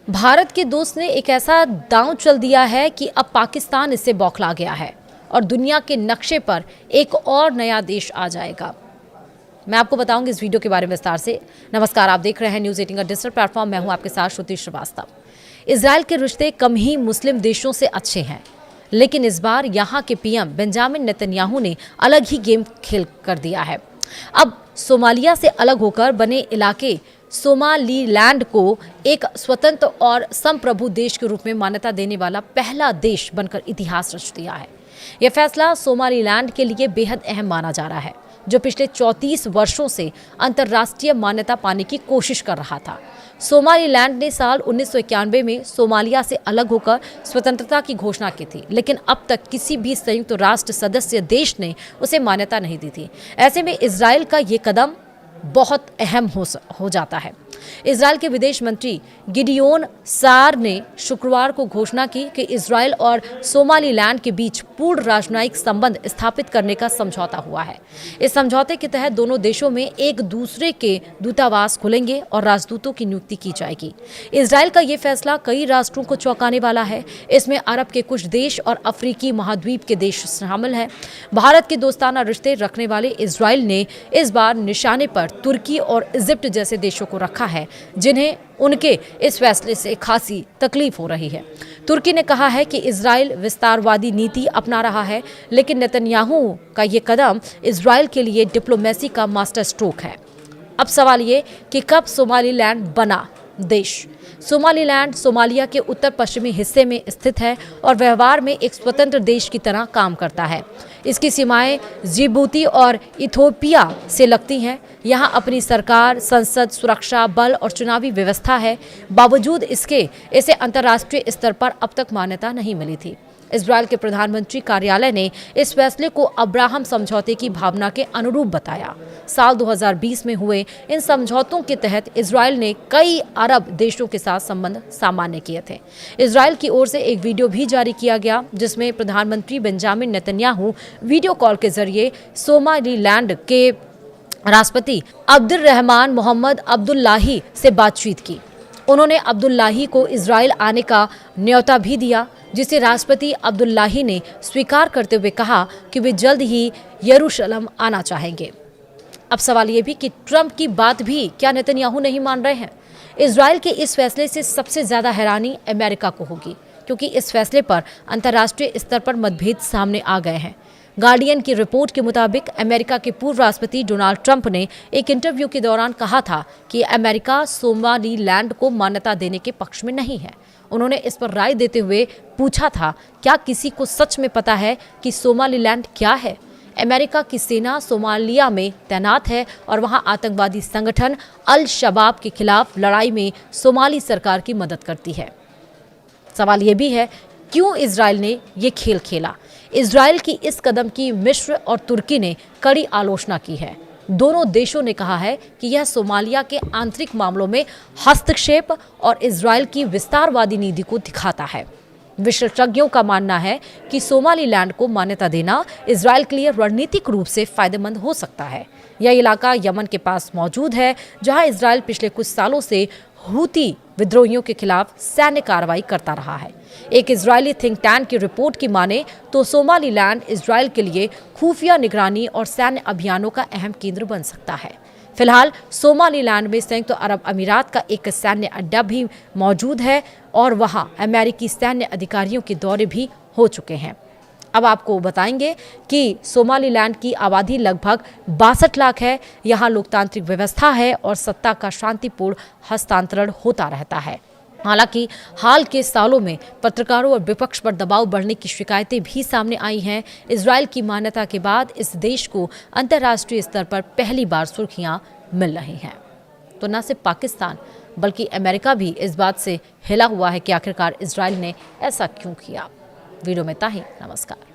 भारत के दोस्त ने एक ऐसा दांव चल दिया है कि अब पाकिस्तान इससे बौखला गया है और दुनिया के नक्शे पर एक और नया देश आ जाएगा। मैं आपको बताऊंगी इस वीडियो के बारे में विस्तार से। नमस्कार, आप देख रहे हैं न्यूज़ 18 का डिजिटल प्लेटफॉर्म। मैं हूं आपके साथ श्रुति श्रीवास्तव। इजराइल के रिश्ते कम ही मुस्लिम देशों से अच्छे हैं, लेकिन इस बार यहां के पीएम बेंजामिन नेतन्याहू ने अलग ही गेम खेल कर दिया है। अब सोमालिया से अलग होकर बने इलाके सोमालीलैंड को एक स्वतंत्र और संप्रभु देश के रूप में मान्यता देने वाला पहला देश बनकर इतिहास रच दिया है। यह फैसला सोमालीलैंड के लिए बेहद अहम माना जा रहा है, जो पिछले 34 वर्षों से अंतर्राष्ट्रीय मान्यता पाने की कोशिश कर रहा था। सोमालीलैंड ने साल 1991 में सोमालिया से अलग होकर स्वतंत्रता की घोषणा की थी, लेकिन अब तक किसी भी संयुक्त राष्ट्र सदस्य देश ने उसे मान्यता नहीं दी थी। ऐसे में इजराइल का ये कदम बहुत अहम हो जाता है। इजराइल के विदेश मंत्री गिडियोन सार ने शुक्रवार को घोषणा की कि इजराइल और सोमालीलैंड के बीच पूर्ण राजनयिक संबंध स्थापित करने का समझौता हुआ है। इस समझौते के तहत दोनों देशों में एक दूसरे के दूतावास खुलेंगे और राजदूतों की नियुक्ति की जाएगी। इजराइल का ये फैसला कई राष्ट्रों को चौंकाने वाला है। इसमें अरब के कुछ देश और अफ्रीकी महाद्वीप के देश शामिल हैं। भारत के दोस्ताना रिश्ते रखने वाले इजराइल ने इस बार निशाने पर तुर्की और इजिप्ट जैसे देशों को रखा है, जिन्हें उनके इस फैसले से खासी तकलीफ हो रही है। तुर्की ने कहा है कि इजराइल विस्तारवादी नीति अपना रहा है, लेकिन नेतन्याहू का ये कदम इजराइल के लिए डिप्लोमेसी का मास्टर स्ट्रोक है। अब सवाल ये कि कब सोमालीलैंड बना देश। सोमालीलैंड सोमालिया के उत्तर पश्चिमी हिस्से में स्थित है और व्यवहार में एक स्वतंत्र देश की तरह काम करता है। इसकी सीमाएं जिबूती और इथोपिया से लगती हैं। यहाँ अपनी सरकार, संसद, सुरक्षा बल और चुनावी व्यवस्था है। बावजूद इसके इसे अंतर्राष्ट्रीय स्तर पर अब तक मान्यता नहीं मिली थी। इजराइल के प्रधानमंत्री कार्यालय ने इस फैसले को अब्राहम समझौते की भावना के अनुरूप बताया। साल 2020 में हुए इन समझौतों के तहत इजराइल ने कई अरब देशों के साथ संबंध सामान्य किए थे। इजराइल की ओर से एक वीडियो भी जारी किया गया, जिसमें प्रधानमंत्री बेंजामिन नेतन्याहू वीडियो कॉल के जरिए सोमालीलैंड के राष्ट्रपति अब्दुर्रहमान मोहम्मद अब्दुल्लाही से बातचीत की। उन्होंने अब्दुल्लाही को इजराइल आने का न्योता भी दिया, जिसे राष्ट्रपति अब्दुल्लाही ने स्वीकार करते हुए कहा कि वे जल्द ही यरूशलेम आना चाहेंगे। अब सवाल ये भी कि ट्रंप की बात भी क्या नेतन्याहू नहीं मान रहे हैं। इजराइल के इस फैसले से सबसे ज्यादा हैरानी अमेरिका को होगी, क्योंकि इस फैसले पर अंतर्राष्ट्रीय स्तर पर मतभेद सामने आ गए हैं। गार्डियन की रिपोर्ट के मुताबिक अमेरिका के पूर्व राष्ट्रपति डोनाल्ड ट्रंप ने एक इंटरव्यू के दौरान कहा था कि अमेरिका सोमालीलैंड को मान्यता देने के पक्ष में नहीं है। उन्होंने इस पर राय देते हुए पूछा था, क्या किसी को सच में पता है कि सोमालीलैंड क्या है? अमेरिका की सेना सोमालिया में तैनात है और वहां आतंकवादी संगठन अल शबाब के खिलाफ लड़ाई में सोमाली सरकार की मदद करती है। सवाल यह भी है, क्यों इजराइल ने ये खेल खेला? इजराइल की इस कदम की मिस्र और तुर्की ने कड़ी आलोचना की है। दोनों देशों ने कहा है कि यह सोमालिया के आंतरिक मामलों में हस्तक्षेप और इजराइल की विस्तारवादी नीति को दिखाता है। विशेषज्ञों का मानना है कि सोमालीलैंड को मान्यता देना इजराइल के लिए रणनीतिक रूप से फायदेमंद हो सकता है। यह इलाका यमन के पास मौजूद है, जहां इजराइल पिछले कुछ सालों से हूती विद्रोहियों के खिलाफ सैन्य कार्रवाई करता रहा है। एक इजरायली थिंक टैंक की रिपोर्ट की माने तो सोमालीलैंड इजराइल के लिए खुफिया निगरानी और सैन्य अभियानों का अहम केंद्र बन सकता है। फिलहाल सोमालीलैंड में संयुक्त अरब अमीरात का एक सैन्य अड्डा भी मौजूद है और वहां अमेरिकी सैन्य अधिकारियों के दौरे भी हो चुके हैं। अब आपको बताएंगे कि सोमालीलैंड की आबादी लगभग 62 लाख है। यहाँ लोकतांत्रिक व्यवस्था है और सत्ता का शांतिपूर्ण हस्तांतरण होता रहता है। हालांकि हाल के सालों में पत्रकारों और विपक्ष पर दबाव बढ़ने की शिकायतें भी सामने आई हैं। इजराइल की मान्यता के बाद इस देश को अंतर्राष्ट्रीय स्तर पर पहली बार सुर्खियां मिल रही हैं। तो न सिर्फ पाकिस्तान बल्कि अमेरिका भी इस बात से हिला हुआ है कि आखिरकार इजराइल ने ऐसा क्यों किया। वीडियो में ताही, नमस्कार।